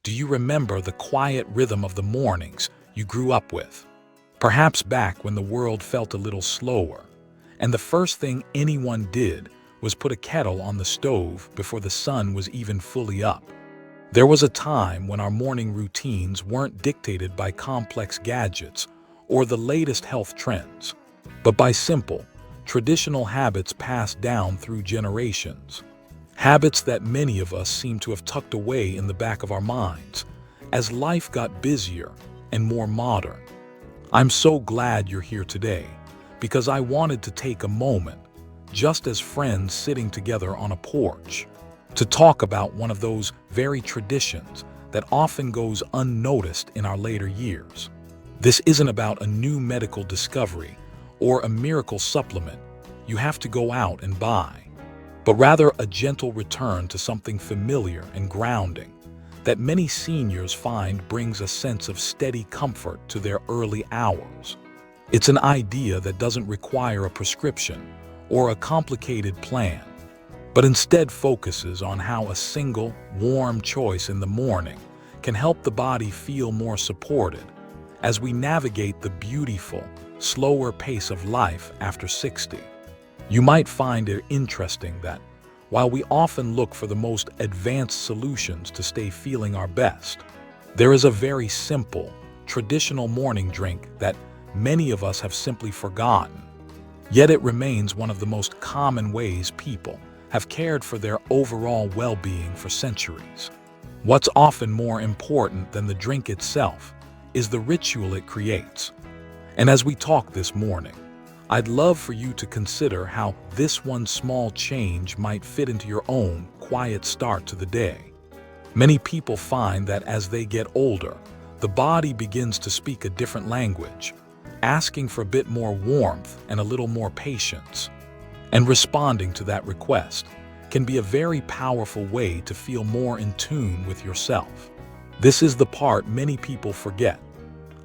Do you remember the quiet rhythm of the mornings you grew up with? Perhaps back when the world felt a little slower, and the first thing anyone did was put a kettle on the stove before the sun was even fully up. There was a time when our morning routines weren't dictated by complex gadgets or the latest health trends, but by simple, traditional habits passed down through generations. Habits that many of us seem to have tucked away in the back of our minds as life got busier and more modern. I'm so glad you're here today because I wanted to take a moment, just as friends sitting together on a porch, to talk about one of those very traditions that often goes unnoticed in our later years. This isn't about a new medical discovery or a miracle supplement you have to go out and buy, but rather a gentle return to something familiar and grounding that many seniors find brings a sense of steady comfort to their early hours. It's an idea that doesn't require a prescription or a complicated plan, but instead focuses on how a single, warm choice in the morning can help the body feel more supported as we navigate the beautiful, slower pace of life after 60. You might find it interesting that, while we often look for the most advanced solutions to stay feeling our best, there is a very simple, traditional morning drink that many of us have simply forgotten. Yet it remains one of the most common ways people have cared for their overall well-being for centuries. What's often more important than the drink itself is the ritual it creates. And as we talk this morning, I'd love for you to consider how this one small change might fit into your own quiet start to the day. Many people find that as they get older, the body begins to speak a different language, asking for a bit more warmth and a little more patience. And responding to that request can be a very powerful way to feel more in tune with yourself. This is the part many people forget.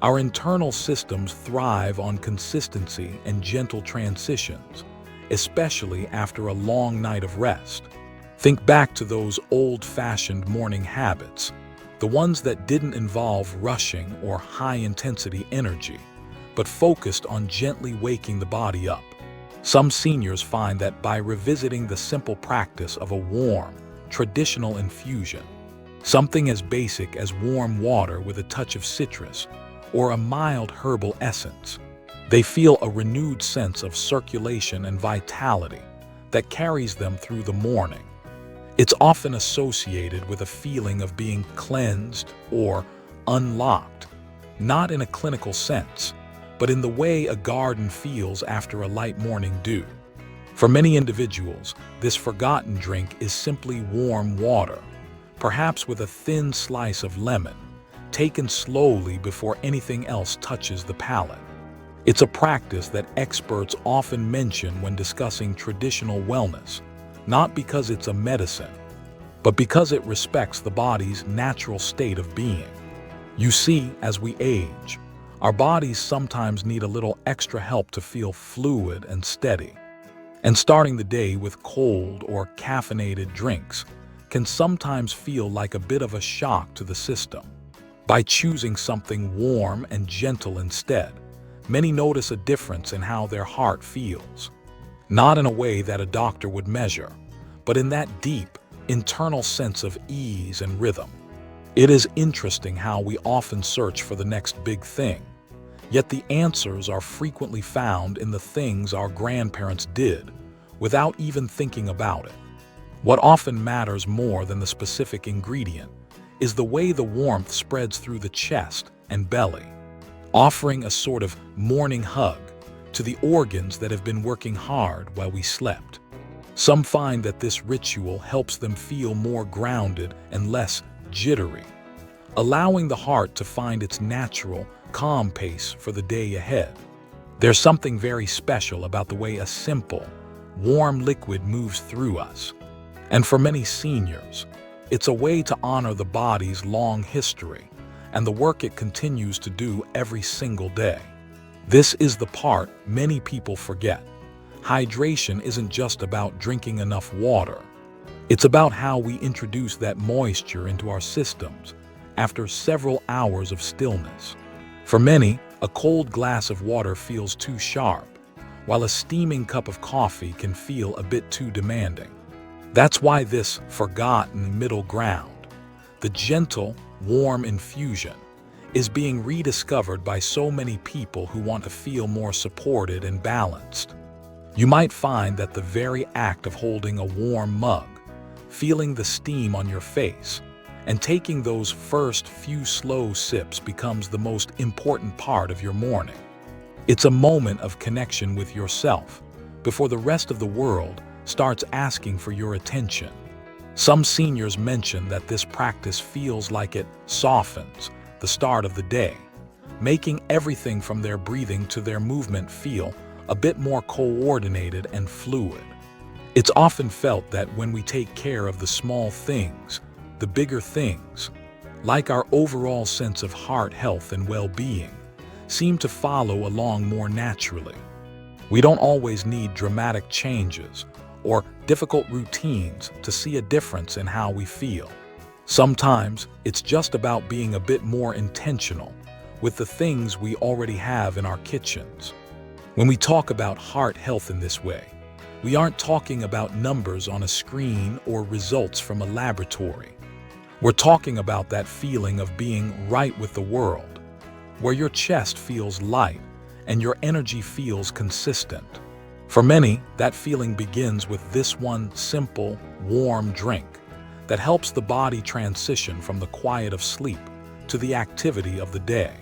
Our internal systems thrive on consistency and gentle transitions, especially after a long night of rest. Think back to those old-fashioned morning habits, the ones that didn't involve rushing or high-intensity energy, but focused on gently waking the body up. Some seniors find that by revisiting the simple practice of a warm, traditional infusion, something as basic as warm water with a touch of citrus, or a mild herbal essence, they feel a renewed sense of circulation and vitality that carries them through the morning. It's often associated with a feeling of being cleansed or unlocked, not in a clinical sense, but in the way a garden feels after a light morning dew. For many individuals, this forgotten drink is simply warm water, perhaps with a thin slice of lemon, taken slowly before anything else touches the palate. It's a practice that experts often mention when discussing traditional wellness, not because it's a medicine, but because it respects the body's natural state of being. You see, as we age, our bodies sometimes need a little extra help to feel fluid and steady. And starting the day with cold or caffeinated drinks can sometimes feel like a bit of a shock to the system. By choosing something warm and gentle instead, many notice a difference in how their heart feels. Not in a way that a doctor would measure, but in that deep, internal sense of ease and rhythm. It is interesting how we often search for the next big thing, yet the answers are frequently found in the things our grandparents did without even thinking about it. What often matters more than the specific ingredient is the way the warmth spreads through the chest and belly, offering a sort of morning hug to the organs that have been working hard while we slept. Some find that this ritual helps them feel more grounded and less jittery, allowing the heart to find its natural, calm pace for the day ahead. There's something very special about the way a simple, warm liquid moves through us. And for many seniors, it's a way to honor the body's long history and the work it continues to do every single day. This is the part many people forget. Hydration isn't just about drinking enough water. It's about how we introduce that moisture into our systems after several hours of stillness. For many, a cold glass of water feels too sharp, while a steaming cup of coffee can feel a bit too demanding. That's why this forgotten middle ground, the gentle, warm infusion, is being rediscovered by so many people who want to feel more supported and balanced. You might find that the very act of holding a warm mug, feeling the steam on your face, and taking those first few slow sips becomes the most important part of your morning. It's a moment of connection with yourself before the rest of the world starts asking for your attention. Some seniors mention that this practice feels like it softens the start of the day, making everything from their breathing to their movement feel a bit more coordinated and fluid. It's often felt that when we take care of the small things, the bigger things, like our overall sense of heart health and well-being, seem to follow along more naturally. We don't always need dramatic changes or difficult routines to see a difference in how we feel. Sometimes it's just about being a bit more intentional with the things we already have in our kitchens. When we talk about heart health in this way, we aren't talking about numbers on a screen or results from a laboratory. We're talking about that feeling of being right with the world, where your chest feels light and your energy feels consistent. For many, that feeling begins with this one simple, warm drink that helps the body transition from the quiet of sleep to the activity of the day.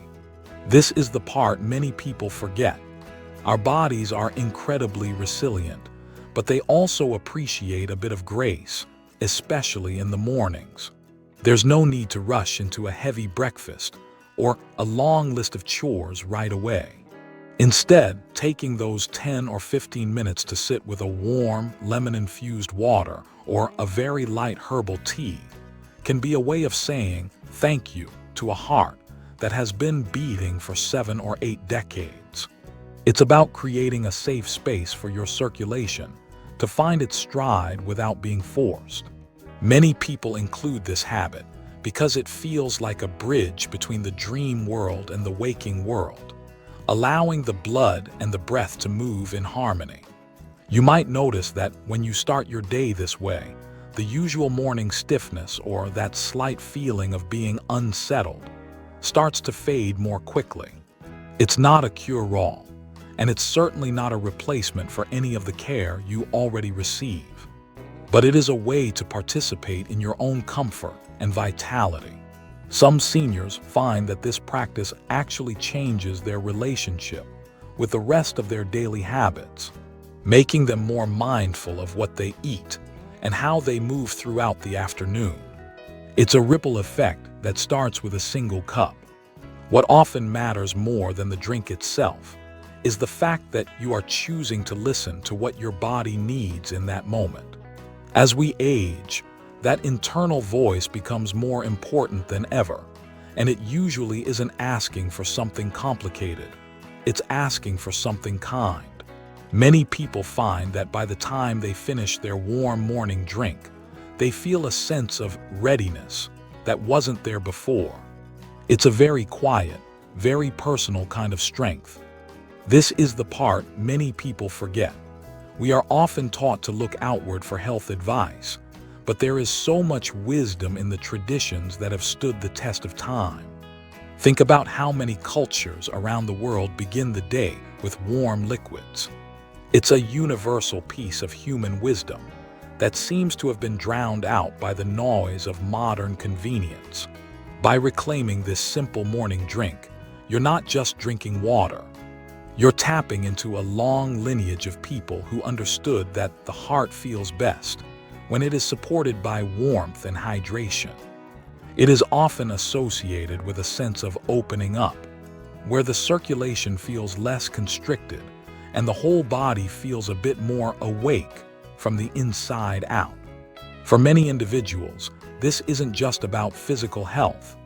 This is the part many people forget. Our bodies are incredibly resilient, but they also appreciate a bit of grace, especially in the mornings. There's no need to rush into a heavy breakfast or a long list of chores right away. Instead, taking those 10 or 15 minutes to sit with a warm, lemon-infused water or a very light herbal tea can be a way of saying thank you to a heart that has been beating for 7 or 8 decades. It's about creating a safe space for your circulation to find its stride without being forced. Many people include this habit because it feels like a bridge between the dream world and the waking world, allowing the blood and the breath to move in harmony. You might notice that when you start your day this way, the usual morning stiffness or that slight feeling of being unsettled starts to fade more quickly. It's not a cure-all, and it's certainly not a replacement for any of the care you already receive. But it is a way to participate in your own comfort and vitality. Some seniors find that this practice actually changes their relationship with the rest of their daily habits, making them more mindful of what they eat and how they move throughout the afternoon. It's a ripple effect that starts with a single cup. What often matters more than the drink itself is the fact that you are choosing to listen to what your body needs in that moment. As we age, that internal voice becomes more important than ever, and it usually isn't asking for something complicated. It's asking for something kind. Many people find that by the time they finish their warm morning drink, they feel a sense of readiness that wasn't there before. It's a very quiet, very personal kind of strength. This is the part many people forget. We are often taught to look outward for health advice, but there is so much wisdom in the traditions that have stood the test of time. Think about how many cultures around the world begin the day with warm liquids. It's a universal piece of human wisdom that seems to have been drowned out by the noise of modern convenience. By reclaiming this simple morning drink, you're not just drinking water. You're tapping into a long lineage of people who understood that the heart feels best when it is supported by warmth and hydration. It is often associated with a sense of opening up, where the circulation feels less constricted and the whole body feels a bit more awake from the inside out. For many individuals, this isn't just about physical health,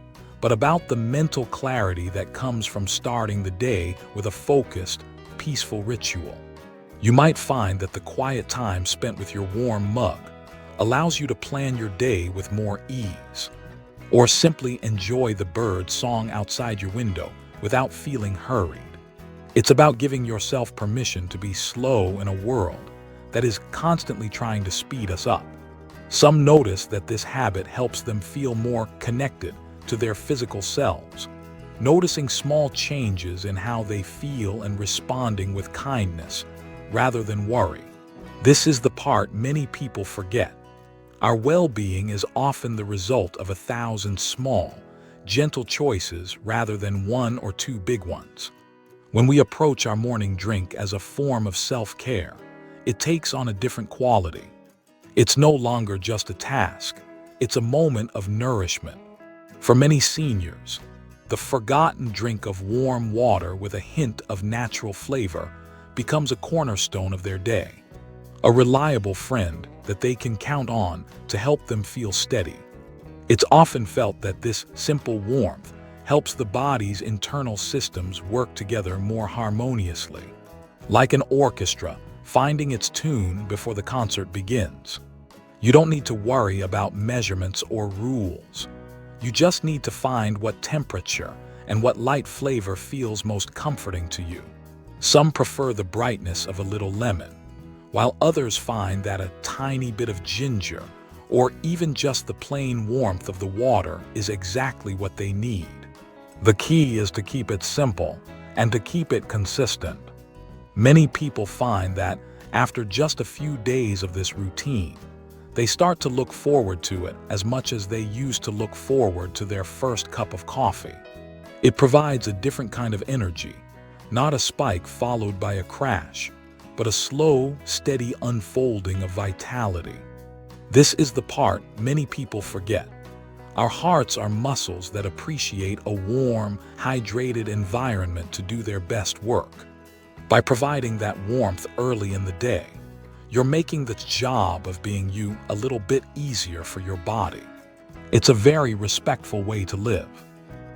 but about the mental clarity that comes from starting the day with a focused, peaceful ritual. You might find that the quiet time spent with your warm mug allows you to plan your day with more ease. or simply enjoy the bird song outside your window without feeling hurried. It's about giving yourself permission to be slow in a world that is constantly trying to speed us up. Some notice that this habit helps them feel more connected to their physical selves, noticing small changes in how they feel and responding with kindness rather than worry. This is the part many people forget. Our well-being is often the result of 1,000 small, gentle choices rather than one or two big ones. When we approach our morning drink as a form of self-care, it takes on a different quality. It's no longer just a task, it's a moment of nourishment. For many seniors, the forgotten drink of warm water with a hint of natural flavor becomes a cornerstone of their day, a reliable friend that they can count on to help them feel steady. It's often felt that this simple warmth helps the body's internal systems work together more harmoniously, like an orchestra finding its tune before the concert begins. You don't need to worry about measurements or rules. You just need to find what temperature and what light flavor feels most comforting to you. Some prefer the brightness of a little lemon, while others find that a tiny bit of ginger or even just the plain warmth of the water is exactly what they need. The key is to keep it simple and to keep it consistent. Many people find that after just a few days of this routine, they start to look forward to it as much as they used to look forward to their first cup of coffee. It provides a different kind of energy, not a spike followed by a crash, but a slow, steady unfolding of vitality. This is the part many people forget. Our hearts are muscles that appreciate a warm, hydrated environment to do their best work. By providing that warmth early in the day, you're making the job of being you a little bit easier for your body. It's a very respectful way to live.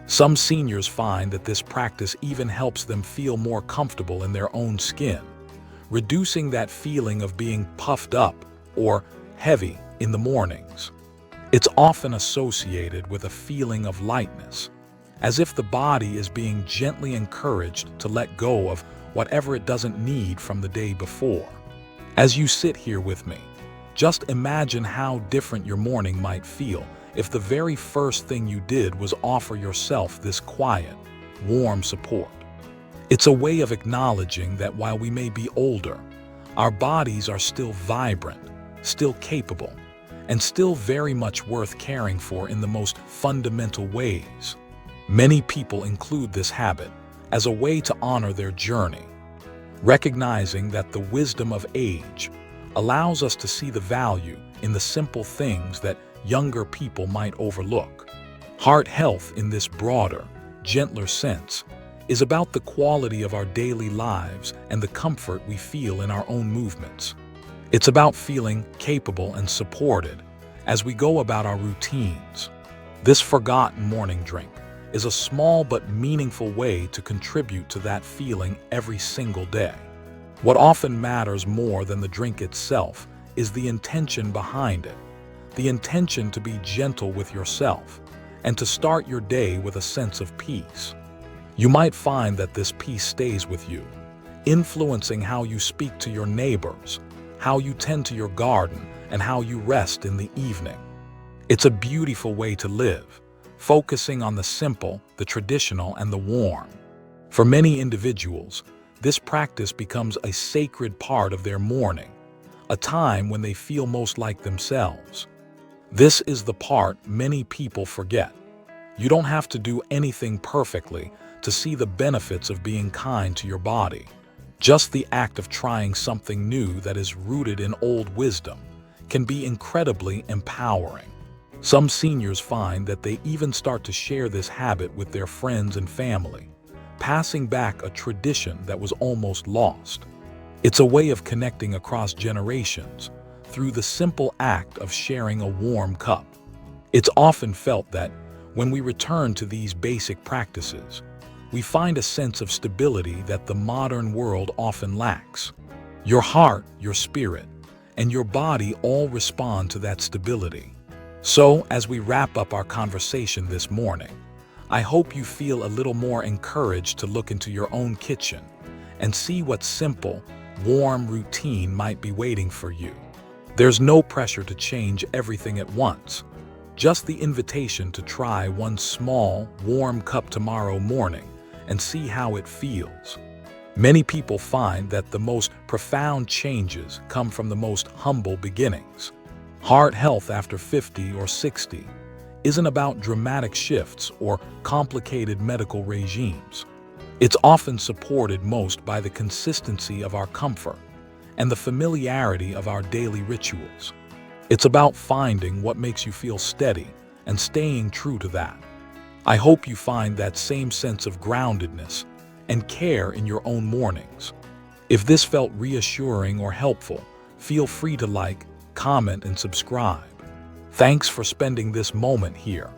Some seniors find that this practice even helps them feel more comfortable in their own skin, reducing that feeling of being puffed up or heavy in the mornings. It's often associated with a feeling of lightness, as if the body is being gently encouraged to let go of whatever it doesn't need from the day before. As you sit here with me, just imagine how different your morning might feel if the very first thing you did was offer yourself this quiet, warm support. It's a way of acknowledging that while we may be older, our bodies are still vibrant, still capable, and still very much worth caring for in the most fundamental ways. Many people include this habit as a way to honor their journey, recognizing that the wisdom of age allows us to see the value in the simple things that younger people might overlook. Heart health in this broader, gentler sense is about the quality of our daily lives and the comfort we feel in our own movements. It's about feeling capable and supported as we go about our routines. This forgotten morning drink is a small but meaningful way to contribute to that feeling every single day. What often matters more than the drink itself is the intention behind it, the intention to be gentle with yourself and to start your day with a sense of peace. You might find that this peace stays with you, influencing how you speak to your neighbors, how you tend to your garden, and how you rest in the evening. It's a beautiful way to live, focusing on the simple, the traditional, and the warm. For many individuals, this practice becomes a sacred part of their morning, a time when they feel most like themselves. This is the part many people forget. You don't have to do anything perfectly to see the benefits of being kind to your body. Just the act of trying something new that is rooted in old wisdom can be incredibly empowering. Some seniors find that they even start to share this habit with their friends and family, passing back a tradition that was almost lost. It's a way of connecting across generations through the simple act of sharing a warm cup. It's often felt that when we return to these basic practices, we find a sense of stability that the modern world often lacks. Your heart, your spirit, and your body all respond to that stability. So, as we wrap up our conversation this morning, I hope you feel a little more encouraged to look into your own kitchen and see what simple, warm routine might be waiting for you. There's no pressure to change everything at once, just the invitation to try one small, warm cup tomorrow morning and see how it feels. Many people find that the most profound changes come from the most humble beginnings. Heart health after 50 or 60 isn't about dramatic shifts or complicated medical regimes. It's often supported most by the consistency of our comfort and the familiarity of our daily rituals. It's about finding what makes you feel steady and staying true to that. I hope you find that same sense of groundedness and care in your own mornings. If this felt reassuring or helpful, feel free to like, comment, and subscribe. Thanks for spending this moment here.